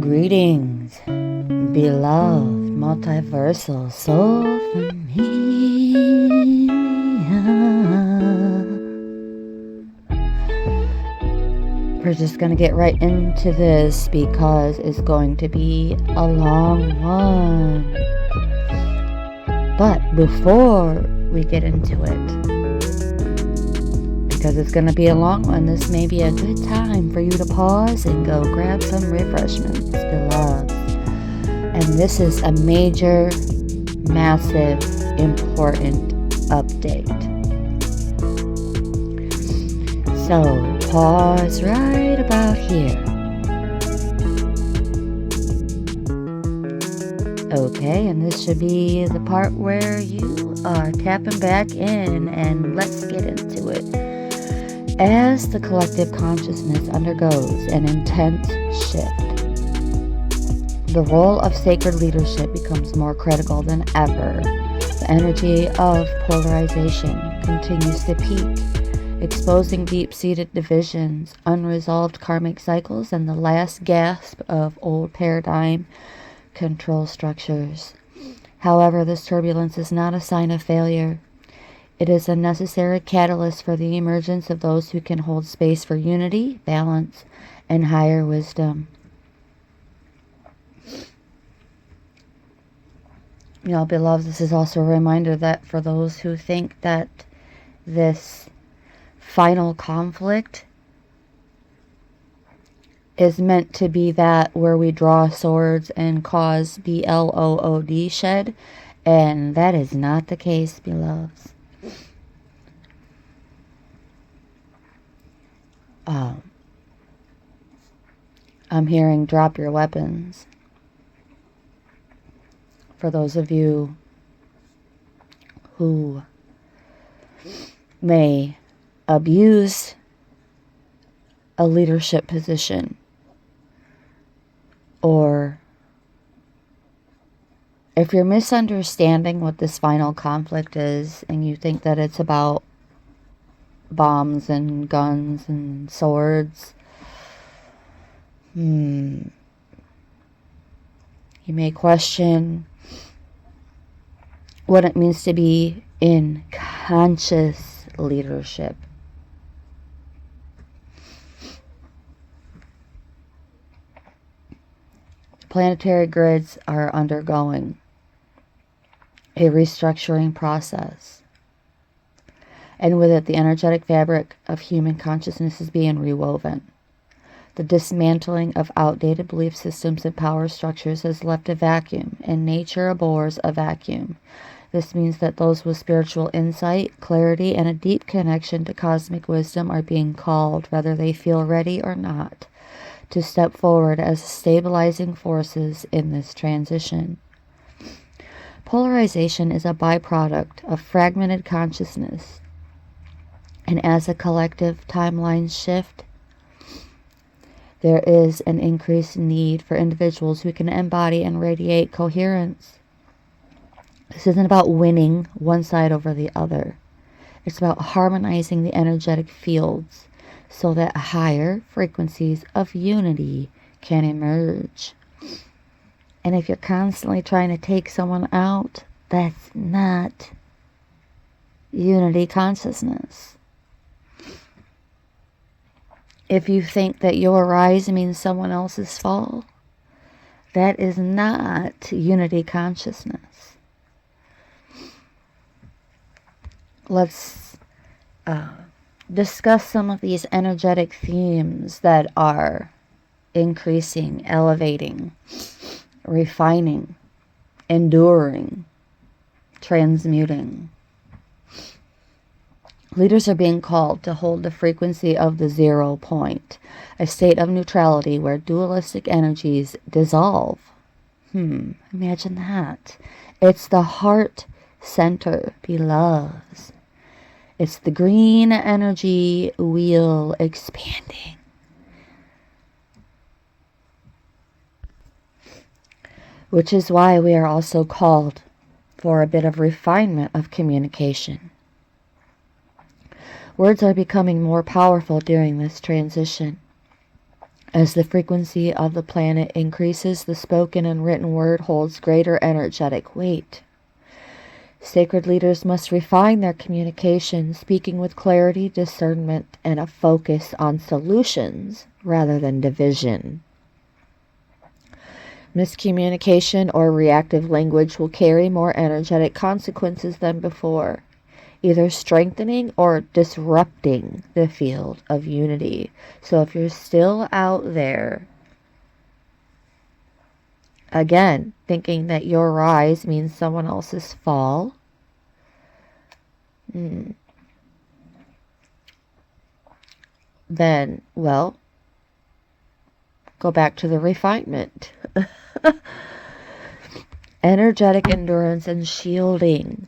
Greetings, beloved multiversal soul familia. We're just going to get right into this because it's going to be a long one. But before we get into it, because it's going to be a long one, this may be a good time for you to pause and go grab some refreshments, beloveds. And this is a major, massive, important update. So, pause right about here. Okay, and this should be the part where you are tapping back in, and let's get into it. As the collective consciousness undergoes an intense shift, the role of sacred leadership becomes more critical than ever. The energy of polarization continues to peak, exposing deep-seated divisions, unresolved karmic cycles, and the last gasp of old paradigm control structures. However, this turbulence is not a sign of failure. It is a necessary catalyst for the emergence of those who can hold space for unity, balance, and higher wisdom. You know, beloveds, this is also a reminder that for those who think that this final conflict is meant to be that where we draw swords and cause blood shed, and that is not the case, beloveds. I'm hearing drop your weapons. For those of you who may abuse a leadership position, or if you're misunderstanding what this final conflict is and you think that it's about bombs and guns and swords, you may question what it means to be in conscious leadership. Planetary grids are undergoing a restructuring process, and with it, the energetic fabric of human consciousness is being rewoven. The dismantling of outdated belief systems and power structures has left a vacuum, and nature abhors a vacuum. This means that those with spiritual insight, clarity, and a deep connection to cosmic wisdom are being called, whether they feel ready or not, to step forward as stabilizing forces in this transition. Polarization is a byproduct of fragmented consciousness, and as a collective timelines shift, there is an increased need for individuals who can embody and radiate coherence. This isn't about winning one side over the other. It's about harmonizing the energetic fields so that higher frequencies of unity can emerge. And if you're constantly trying to take someone out, that's not unity consciousness. If you think that your rise means someone else's fall, that is not unity consciousness. Let's discuss some of these energetic themes that are increasing, elevating, refining, enduring, transmuting. Leaders are being called to hold the frequency of the 0 point, a state of neutrality where dualistic energies dissolve. Imagine that. It's the heart center, beloveds. It's the green energy wheel expanding. Which is why we are also called for a bit of refinement of communication. Words are becoming more powerful during this transition. As the frequency of the planet increases, the spoken and written word holds greater energetic weight. Sacred leaders must refine their communication, speaking with clarity, discernment, and a focus on solutions rather than division. Miscommunication or reactive language will carry more energetic consequences than before, either strengthening or disrupting the field of unity. So if you're still out there, again, thinking that your rise means someone else's fall, then, well, go back to the refinement. Energetic endurance and shielding.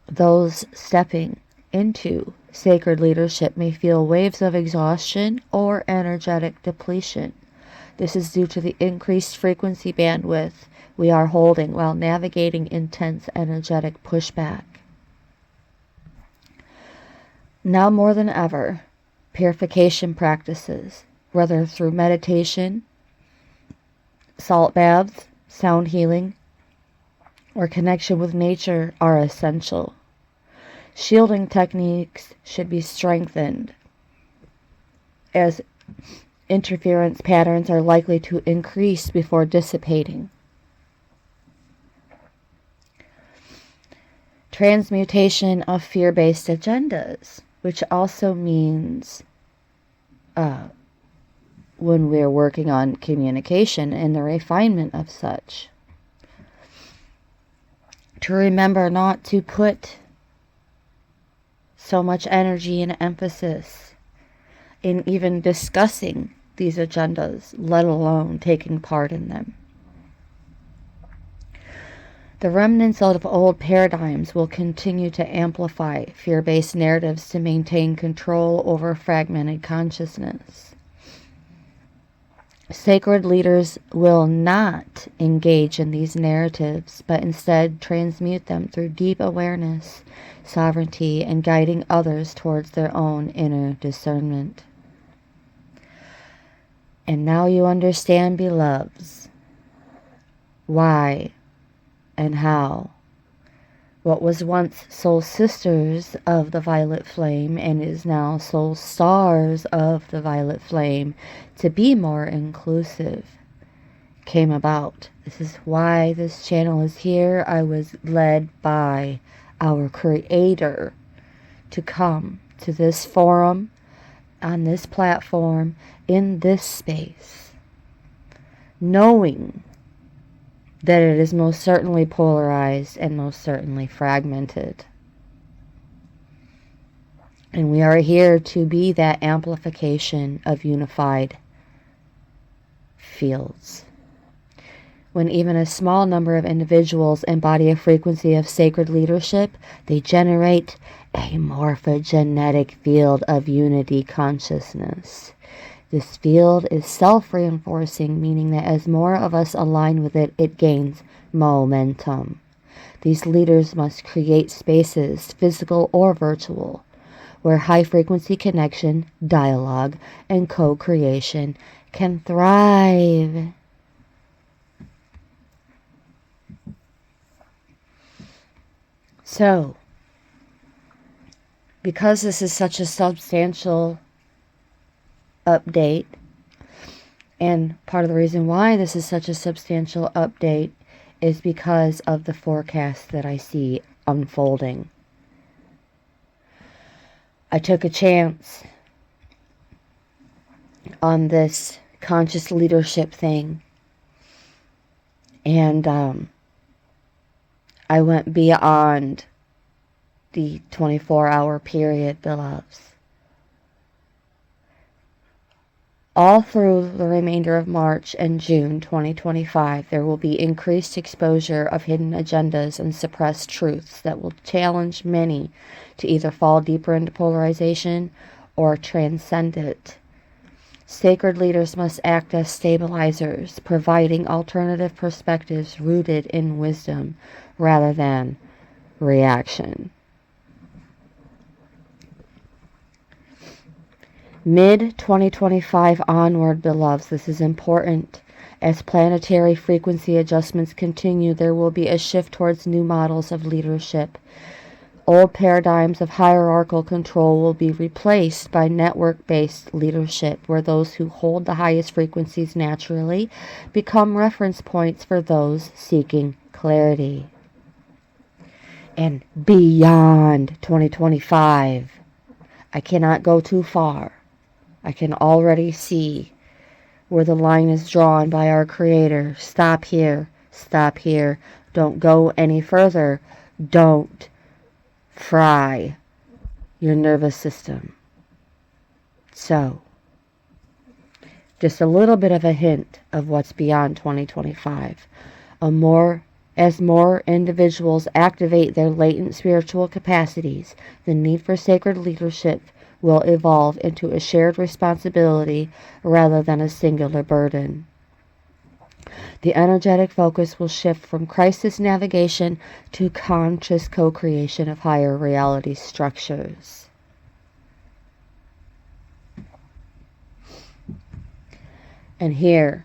Those stepping into sacred leadership may feel waves of exhaustion or energetic depletion. This is due to the increased frequency bandwidth we are holding while navigating intense energetic pushback. Now more than ever, purification practices, whether through meditation, salt baths, sound healing, or connection with nature, are essential. Shielding techniques should be strengthened, as interference patterns are likely to increase before dissipating. Transmutation of fear-based agendas, which also means when we're working on communication and the refinement of such, to remember not to put so much energy and emphasis in even discussing these agendas, let alone taking part in them. The remnants of old paradigms will continue to amplify fear-based narratives to maintain control over fragmented consciousness. Sacred leaders will not engage in these narratives, but instead transmute them through deep awareness, sovereignty, and guiding others towards their own inner discernment. And now you understand, beloveds, why and how what was once soul sisters of the violet flame and is now soul stars of the violet flame, to be more inclusive, came about. This is why this channel is here. I was led by our Creator to come to this forum, on this platform, in this space, knowing that it is most certainly polarized and most certainly fragmented. And we are here to be that amplification of unified fields. When even a small number of individuals embody a frequency of sacred leadership, they generate a morphogenetic field of unity consciousness. This field is self-reinforcing, meaning that as more of us align with it, it gains momentum. These leaders must create spaces, physical or virtual, where high-frequency connection, dialogue, and co-creation can thrive. So, because this is such a substantial update, and part of the reason why this is such a substantial update is because of the forecast that I see unfolding. I took a chance on this conscious leadership thing, and I went beyond the 24-hour period, beloveds. All through the remainder of March and June 2025, there will be increased exposure of hidden agendas and suppressed truths that will challenge many to either fall deeper into polarization or transcend it. Sacred leaders must act as stabilizers, providing alternative perspectives rooted in wisdom rather than reaction. Mid-2025 onward, beloveds, this is important. As planetary frequency adjustments continue, there will be a shift towards new models of leadership. Old paradigms of hierarchical control will be replaced by network-based leadership, where those who hold the highest frequencies naturally become reference points for those seeking clarity. And beyond 2025, I cannot go too far. I can already see where the line is drawn by our Creator. Stop here. Stop here. Don't go any further. Don't fry your nervous system. So, just a little bit of a hint of what's beyond 2025. As more individuals activate their latent spiritual capacities, the need for sacred leadership will evolve into a shared responsibility rather than a singular burden. The energetic focus will shift from crisis navigation to conscious co-creation of higher reality structures. And here,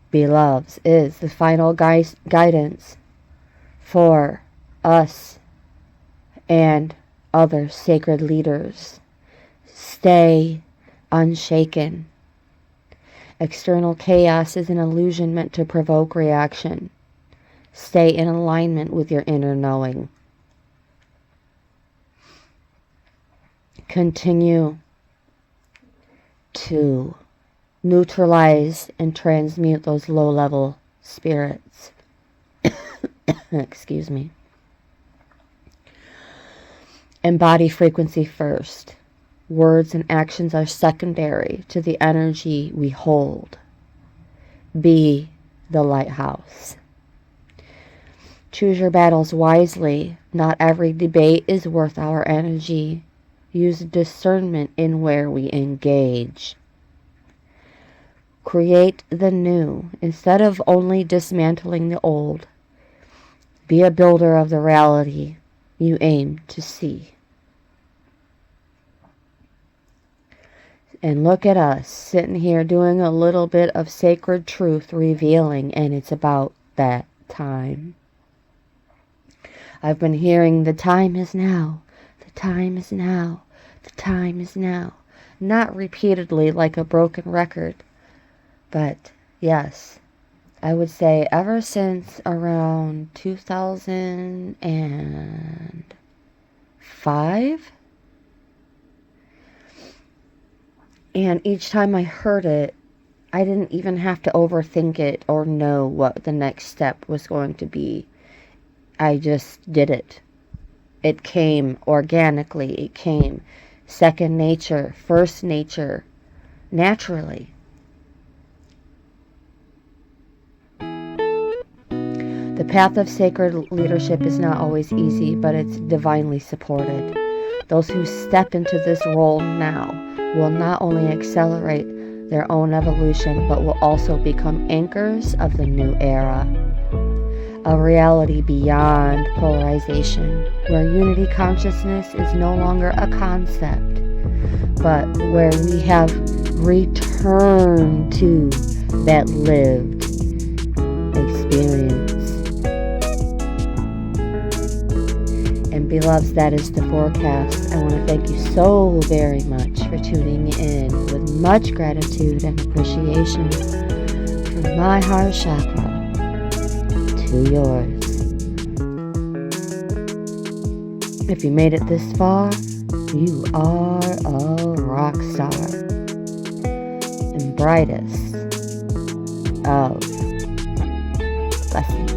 beloveds, is the final guidance for us and other sacred leaders. Stay unshaken. External chaos is an illusion meant to provoke reaction. Stay in alignment with your inner knowing. Continue to neutralize and transmute those low-level spirits. Excuse me. Embody frequency first. Words and actions are secondary to the energy we hold. Be the lighthouse. Choose your battles wisely. Not every debate is worth our energy. Use discernment in where we engage. Create the new instead of only dismantling the old. Be a builder of the reality you aim to see. And look at us sitting here doing a little bit of sacred truth revealing, and it's about that time. I've been hearing the time is now, the time is now, the time is now. Not repeatedly like a broken record, but yes, I would say ever since around 2005. And each time I heard it, I didn't even have to overthink it or know what the next step was going to be. I just did it. It came organically. It came second nature, first nature, naturally. The path of sacred leadership is not always easy, but it's divinely supported. Those who step into this role now will not only accelerate their own evolution, but will also become anchors of the new era. A reality beyond polarization, where unity consciousness is no longer a concept, but where we have returned to that lived experience. And beloveds, that is the forecast. I want to thank you so very much for tuning in with much gratitude and appreciation from my heart chakra to yours. If you made it this far, you are a rock star and brightest of blessings.